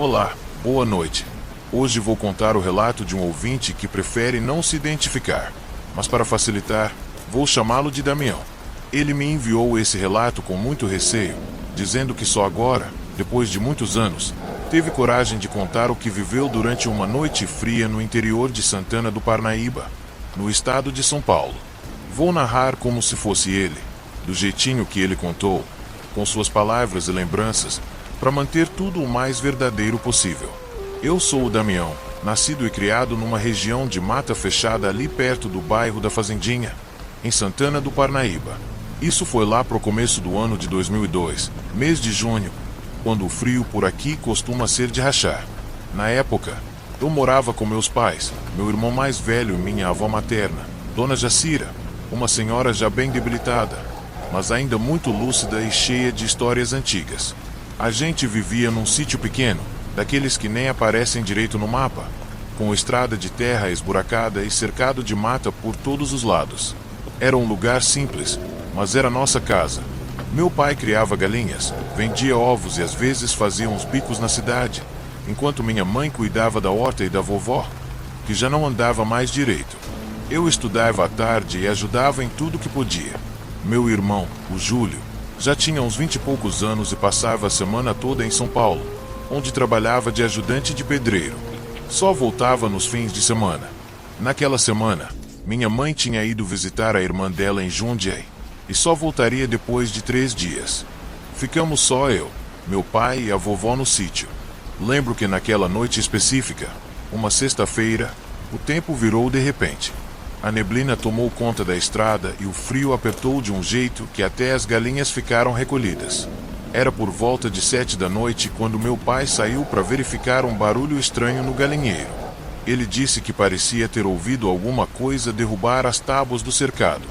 Olá, boa noite. Hoje vou contar o relato de um ouvinte que prefere não se identificar, mas para facilitar, vou chamá-lo de Damião. Ele me enviou esse relato com muito receio, dizendo que só agora, depois de muitos anos, teve coragem de contar o que viveu durante uma noite fria no interior de Santana do Parnaíba, no estado de São Paulo. Vou narrar como se fosse ele, do jeitinho que ele contou, com suas palavras e lembranças, para manter tudo o mais verdadeiro possível. Eu sou o Damião, nascido e criado numa região de mata fechada ali perto do bairro da Fazendinha, em Santana do Parnaíba. Isso foi lá pro começo do ano de 2002, mês de junho, quando o frio por aqui costuma ser de rachar. Na época, eu morava com meus pais, meu irmão mais velho e minha avó materna, Dona Jacira, uma senhora já bem debilitada, mas ainda muito lúcida e cheia de histórias antigas. A gente vivia num sítio pequeno, daqueles que nem aparecem direito no mapa, com estrada de terra esburacada e cercado de mata por todos os lados. Era um lugar simples, mas era nossa casa. Meu pai criava galinhas, vendia ovos e às vezes fazia uns bicos na cidade, enquanto minha mãe cuidava da horta e da vovó, que já não andava mais direito. Eu estudava à tarde e ajudava em tudo que podia. Meu irmão, o Júlio, já tinha uns 20 e poucos anos e passava a semana toda em São Paulo, onde trabalhava de ajudante de pedreiro. Só voltava nos fins de semana. Naquela semana, minha mãe tinha ido visitar a irmã dela em Jundiaí, e só voltaria depois de 3 dias. Ficamos só eu, meu pai e a vovó no sítio. Lembro que naquela noite específica, uma sexta-feira, o tempo virou de repente. A neblina tomou conta da estrada e o frio apertou de um jeito que até as galinhas ficaram recolhidas. Era por volta de 7 da noite quando meu pai saiu para verificar um barulho estranho no galinheiro. Ele disse que parecia ter ouvido alguma coisa derrubar as tábuas do cercado.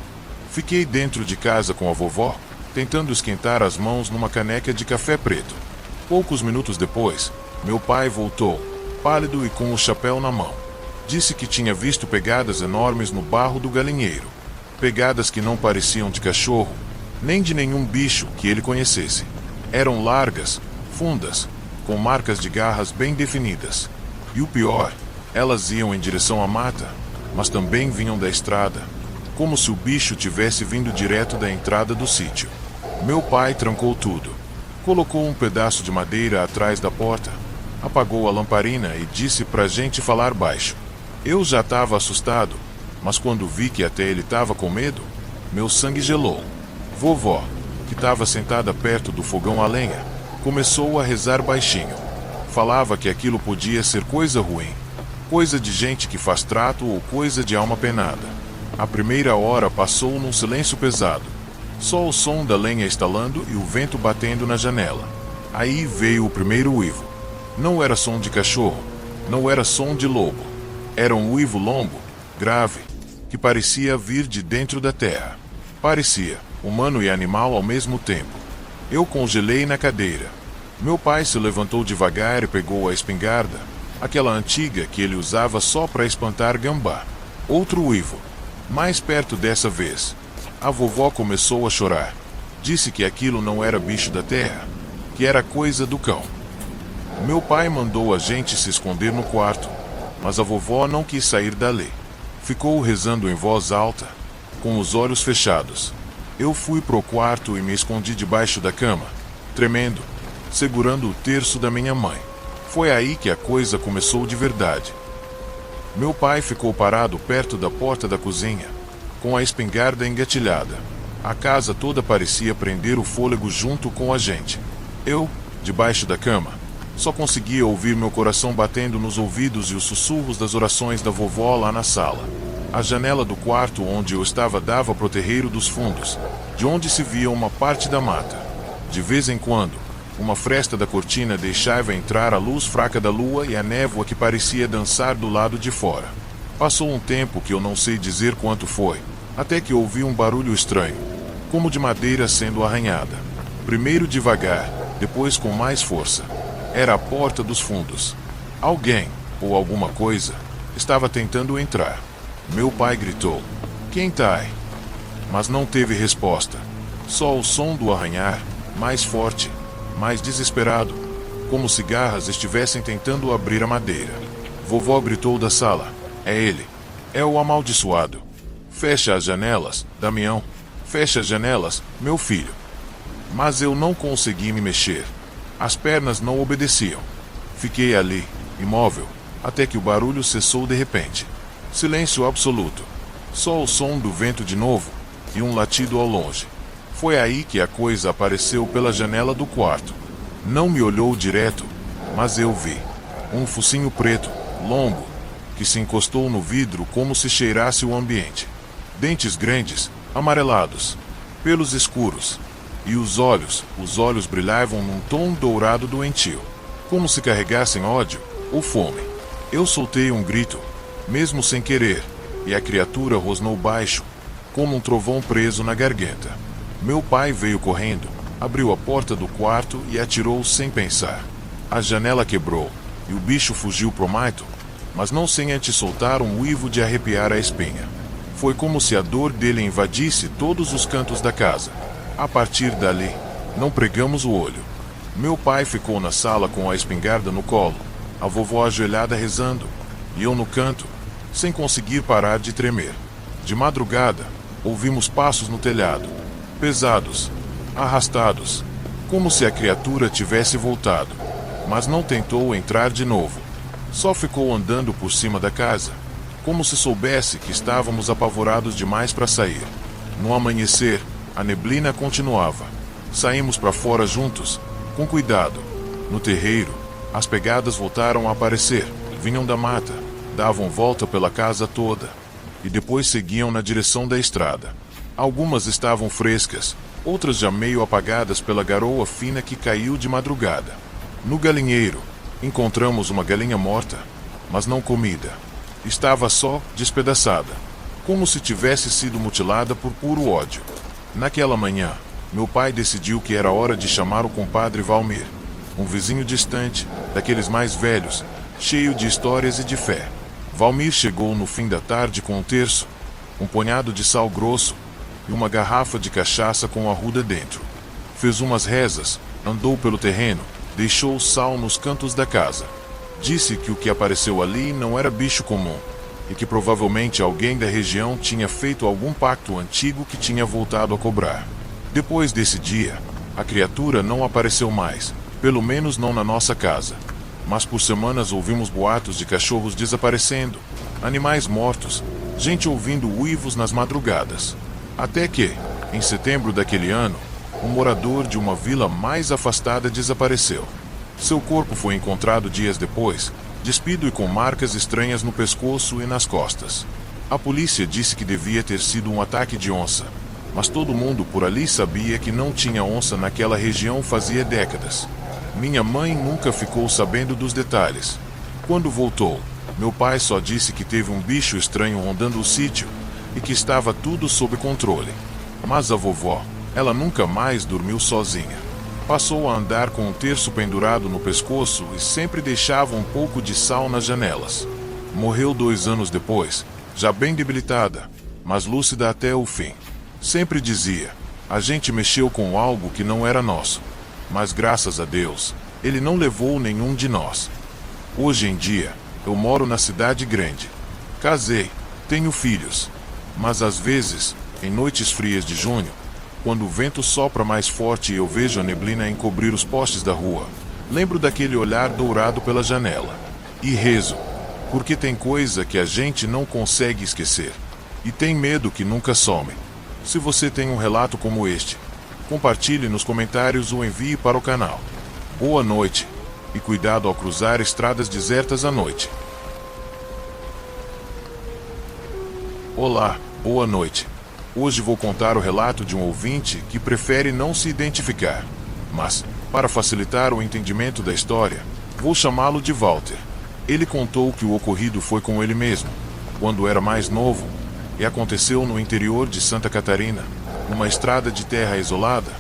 Fiquei dentro de casa com a vovó, tentando esquentar as mãos numa caneca de café preto. Poucos minutos depois, meu pai voltou, pálido e com o chapéu na mão. Disse que tinha visto pegadas enormes no barro do galinheiro. Pegadas que não pareciam de cachorro, nem de nenhum bicho que ele conhecesse. Eram largas, fundas, com marcas de garras bem definidas. E o pior, elas iam em direção à mata, mas também vinham da estrada, como se o bicho tivesse vindo direto da entrada do sítio. Meu pai trancou tudo. Colocou um pedaço de madeira atrás da porta, apagou a lamparina e disse pra gente falar baixo. Eu já estava assustado, mas quando vi que até ele estava com medo, meu sangue gelou. Vovó, que estava sentada perto do fogão a lenha, começou a rezar baixinho. Falava que aquilo podia ser coisa ruim, coisa de gente que faz trato ou coisa de alma penada. A primeira hora passou num silêncio pesado, só o som da lenha estalando e o vento batendo na janela. Aí veio o primeiro uivo. Não era som de cachorro, não era som de lobo. Era um uivo longo, grave, que parecia vir de dentro da terra. Parecia humano e animal ao mesmo tempo. Eu congelei na cadeira. Meu pai se levantou devagar e pegou a espingarda, aquela antiga que ele usava só para espantar gambá. Outro uivo, mais perto dessa vez. A vovó começou a chorar. Disse que aquilo não era bicho da terra, que era coisa do cão. Meu pai mandou a gente se esconder no quarto, mas a vovó não quis sair dali. Ficou rezando em voz alta, com os olhos fechados. Eu fui pro quarto e me escondi debaixo da cama, tremendo, segurando o terço da minha mãe. Foi aí que a coisa começou de verdade. Meu pai ficou parado perto da porta da cozinha, com a espingarda engatilhada. A casa toda parecia prender o fôlego junto com a gente. Eu, debaixo da cama, só conseguia ouvir meu coração batendo nos ouvidos e os sussurros das orações da vovó lá na sala. A janela do quarto onde eu estava dava pro terreiro dos fundos, de onde se via uma parte da mata. De vez em quando, uma fresta da cortina deixava entrar a luz fraca da lua e a névoa que parecia dançar do lado de fora. Passou um tempo que eu não sei dizer quanto foi, até que ouvi um barulho estranho, como de madeira sendo arranhada. Primeiro devagar, depois com mais força. Era a porta dos fundos. Alguém, ou alguma coisa, estava tentando entrar. Meu pai gritou: "Quem tá aí?" Mas não teve resposta. Só o som do arranhar, mais forte, mais desesperado. como se garras estivessem tentando abrir a madeira. Vovó gritou da sala: "É ele! É o amaldiçoado! Fecha as janelas, Damião! Fecha as janelas, meu filho!" Mas eu não consegui me mexer. As pernas não obedeciam. Fiquei ali, imóvel, até que o barulho cessou de repente. Silêncio absoluto. Só o som do vento de novo e um latido ao longe. Foi aí que a coisa apareceu pela janela do quarto. Não me olhou direto, mas eu vi. Um focinho preto, longo, que se encostou no vidro como se cheirasse o ambiente. Dentes grandes, amarelados, pelos escuros. E os olhos brilhavam num tom dourado doentio, como se carregassem ódio ou fome. Eu soltei um grito, mesmo sem querer, e a criatura rosnou baixo, como um trovão preso na garganta. Meu pai veio correndo, abriu a porta do quarto e atirou sem pensar. A janela quebrou, e o bicho fugiu pro mato, mas não sem antes soltar um uivo de arrepiar a espinha. Foi como se a dor dele invadisse todos os cantos da casa. A partir dali, não pregamos o olho. Meu pai ficou na sala com a espingarda no colo, a vovó ajoelhada rezando, e eu no canto, sem conseguir parar de tremer. De madrugada, ouvimos passos no telhado, pesados, arrastados, como se a criatura tivesse voltado, mas não tentou entrar de novo. Só ficou andando por cima da casa, como se soubesse que estávamos apavorados demais para sair. No amanhecer, a neblina continuava. Saímos para fora juntos, com cuidado. No terreiro, as pegadas voltaram a aparecer. Vinham da mata, davam volta pela casa toda, e depois seguiam na direção da estrada. Algumas estavam frescas, outras já meio apagadas pela garoa fina que caiu de madrugada. No galinheiro, encontramos uma galinha morta, mas não comida. Estava só despedaçada, como se tivesse sido mutilada por puro ódio. Naquela manhã, meu pai decidiu que era hora de chamar o compadre Valmir, um vizinho distante, daqueles mais velhos, cheio de histórias e de fé. Valmir chegou no fim da tarde com um terço, um punhado de sal grosso e uma garrafa de cachaça com arruda dentro. Fez umas rezas, andou pelo terreno, deixou o sal nos cantos da casa. Disse que o que apareceu ali não era bicho comum, e que provavelmente alguém da região tinha feito algum pacto antigo que tinha voltado a cobrar. Depois desse dia, a criatura não apareceu mais, pelo menos não na nossa casa. Mas por semanas ouvimos boatos de cachorros desaparecendo, animais mortos, gente ouvindo uivos nas madrugadas. Até que, em setembro daquele ano, um morador de uma vila mais afastada desapareceu. Seu corpo foi encontrado dias depois, despido e com marcas estranhas no pescoço e nas costas. A polícia disse que devia ter sido um ataque de onça, mas todo mundo por ali sabia que não tinha onça naquela região fazia décadas. Minha mãe nunca ficou sabendo dos detalhes. Quando voltou, meu pai só disse que teve um bicho estranho rondando o sítio e que estava tudo sob controle. Mas a vovó, ela nunca mais dormiu sozinha. Passou a andar com um terço pendurado no pescoço e sempre deixava um pouco de sal nas janelas. Morreu 2 anos depois, já bem debilitada, mas lúcida até o fim. Sempre dizia: a gente mexeu com algo que não era nosso. Mas graças a Deus, ele não levou nenhum de nós. Hoje em dia, eu moro na cidade grande. Casei, tenho filhos. Mas às vezes, em noites frias de junho, quando o vento sopra mais forte e eu vejo a neblina encobrir os postes da rua, lembro daquele olhar dourado pela janela. E rezo, porque tem coisa que a gente não consegue esquecer. E tem medo que nunca some. Se você tem um relato como este, compartilhe nos comentários ou envie para o canal. Boa noite, e cuidado ao cruzar estradas desertas à noite. Olá, boa noite. Hoje vou contar o relato de um ouvinte que prefere não se identificar. Mas, para facilitar o entendimento da história, vou chamá-lo de Walter. Ele contou que o ocorrido foi com ele mesmo, quando era mais novo, e aconteceu no interior de Santa Catarina, numa estrada de terra isolada,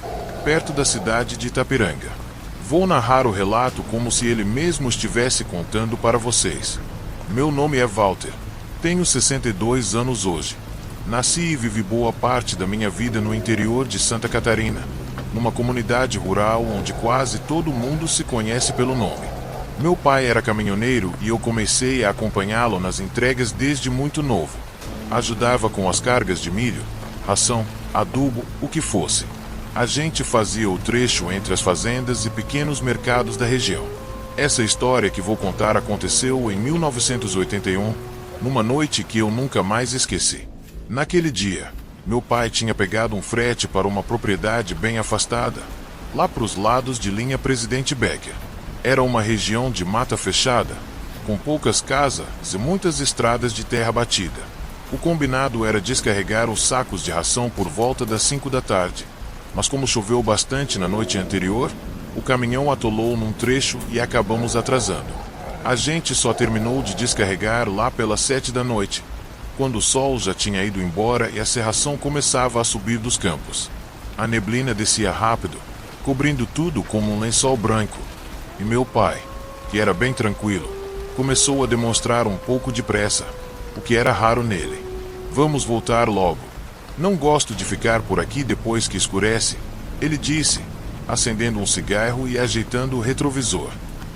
perto da cidade de Itapiranga. Vou narrar o relato como se ele mesmo estivesse contando para vocês. Meu nome é Walter. Tenho 62 anos hoje. Nasci e vivi boa parte da minha vida no interior de Santa Catarina, numa comunidade rural onde quase todo mundo se conhece pelo nome. Meu pai era caminhoneiro e eu comecei a acompanhá-lo nas entregas desde muito novo. Ajudava com as cargas de milho, ração, adubo, o que fosse. A gente fazia o trecho entre as fazendas e pequenos mercados da região. Essa história que vou contar aconteceu em 1981, numa noite que eu nunca mais esqueci. Naquele dia, meu pai tinha pegado um frete para uma propriedade bem afastada, lá para os lados de linha Presidente Becker. Era uma região de mata fechada, com poucas casas e muitas estradas de terra batida. O combinado era descarregar os sacos de ração por volta das 5 da tarde, mas como choveu bastante na noite anterior, o caminhão atolou num trecho e acabamos atrasando. A gente só terminou de descarregar lá pelas 7 da noite, quando o sol já tinha ido embora e a cerração começava a subir dos campos. A neblina descia rápido, cobrindo tudo como um lençol branco, e meu pai, que era bem tranquilo, começou a demonstrar um pouco de pressa, o que era raro nele. Vamos voltar logo. Não gosto de ficar por aqui depois que escurece, ele disse, acendendo um cigarro e ajeitando o retrovisor.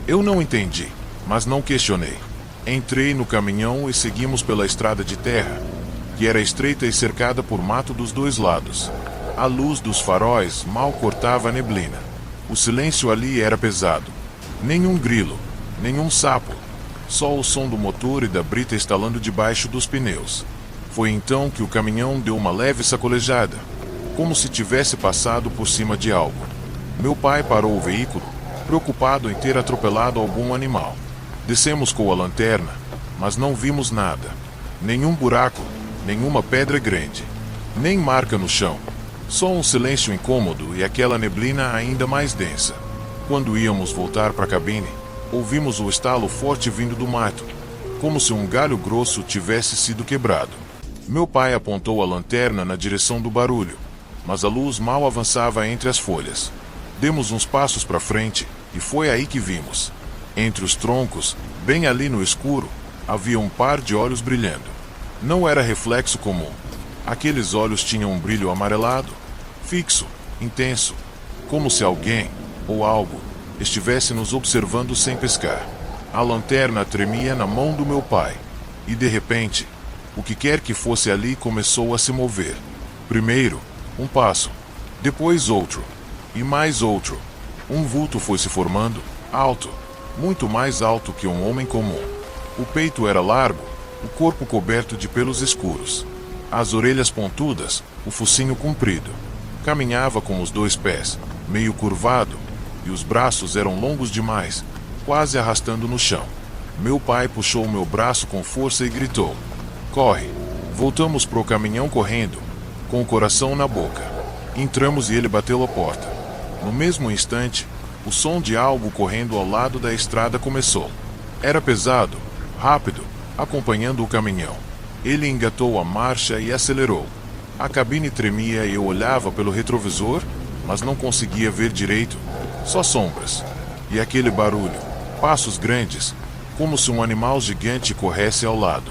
Eu não entendi, mas não questionei. Entrei no caminhão e seguimos pela estrada de terra, que era estreita e cercada por mato dos dois lados. A luz dos faróis mal cortava a neblina. O silêncio ali era pesado. Nenhum grilo, nenhum sapo. Só o som do motor e da brita estalando debaixo dos pneus. Foi então que o caminhão deu uma leve sacolejada, como se tivesse passado por cima de algo. Meu pai parou o veículo, preocupado em ter atropelado algum animal. Descemos com a lanterna, mas não vimos nada. Nenhum buraco, nenhuma pedra grande, nem marca no chão. Só um silêncio incômodo e aquela neblina ainda mais densa. Quando íamos voltar para a cabine, ouvimos o estalo forte vindo do mato, como se um galho grosso tivesse sido quebrado. Meu pai apontou a lanterna na direção do barulho, mas a luz mal avançava entre as folhas. Demos uns passos para frente e foi aí que vimos. Entre os troncos, bem ali no escuro, havia um par de olhos brilhando. Não era reflexo comum. Aqueles olhos tinham um brilho amarelado, fixo, intenso, como se alguém, ou algo, estivesse nos observando sem piscar. A lanterna tremia na mão do meu pai, e de repente, o que quer que fosse ali começou a se mover. Primeiro, um passo, depois outro, e mais outro. Um vulto foi se formando, alto, muito mais alto que um homem comum. O peito era largo, o corpo coberto de pelos escuros. As orelhas pontudas, o focinho comprido. Caminhava com os dois pés, meio curvado, e os braços eram longos demais, quase arrastando no chão. Meu pai puxou meu braço com força e gritou: "Corre!" Voltamos pro caminhão correndo, com o coração na boca. Entramos e ele bateu a porta. No mesmo instante, o som de algo correndo ao lado da estrada começou. Era pesado, rápido, acompanhando o caminhão. Ele engatou a marcha e acelerou. A cabine tremia e eu olhava pelo retrovisor, mas não conseguia ver direito. Só sombras. E aquele barulho, passos grandes, como se um animal gigante corresse ao lado.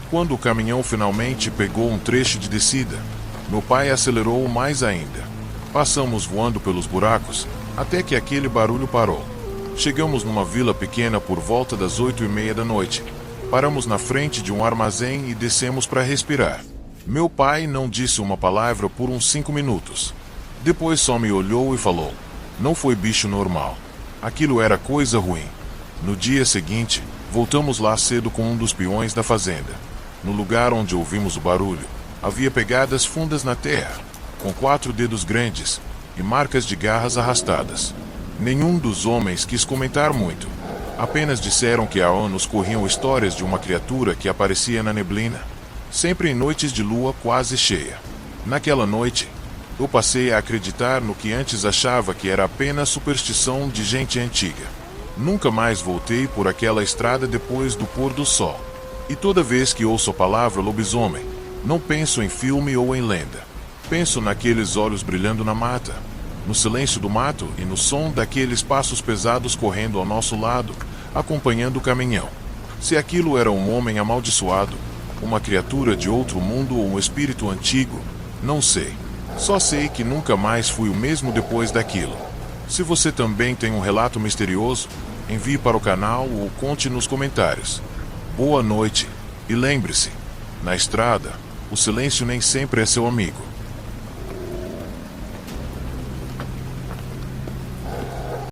Quando o caminhão finalmente pegou um trecho de descida, meu pai acelerou mais ainda. Passamos voando pelos buracos, até que aquele barulho parou. Chegamos numa vila pequena por volta das 8:30 da noite. Paramos na frente de um armazém e descemos para respirar. Meu pai não disse uma palavra por uns 5 minutos. Depois só me olhou e falou: "Não foi bicho normal. Aquilo era coisa ruim." No dia seguinte, voltamos lá cedo com um dos peões da fazenda. No lugar onde ouvimos o barulho, havia pegadas fundas na terra, com 4 dedos grandes e marcas de garras arrastadas. Nenhum dos homens quis comentar muito. Apenas disseram que há anos corriam histórias de uma criatura que aparecia na neblina, sempre em noites de lua quase cheia. Naquela noite, eu passei a acreditar no que antes achava que era apenas superstição de gente antiga. Nunca mais voltei por aquela estrada depois do pôr do sol. E toda vez que ouço a palavra lobisomem, não penso em filme ou em lenda. Penso naqueles olhos brilhando na mata, no silêncio do mato e no som daqueles passos pesados correndo ao nosso lado, acompanhando o caminhão. Se aquilo era um homem amaldiçoado, uma criatura de outro mundo ou um espírito antigo, não sei. Só sei que nunca mais fui o mesmo depois daquilo. Se você também tem um relato misterioso, envie para o canal ou conte nos comentários. Boa noite e lembre-se, na estrada, o silêncio nem sempre é seu amigo.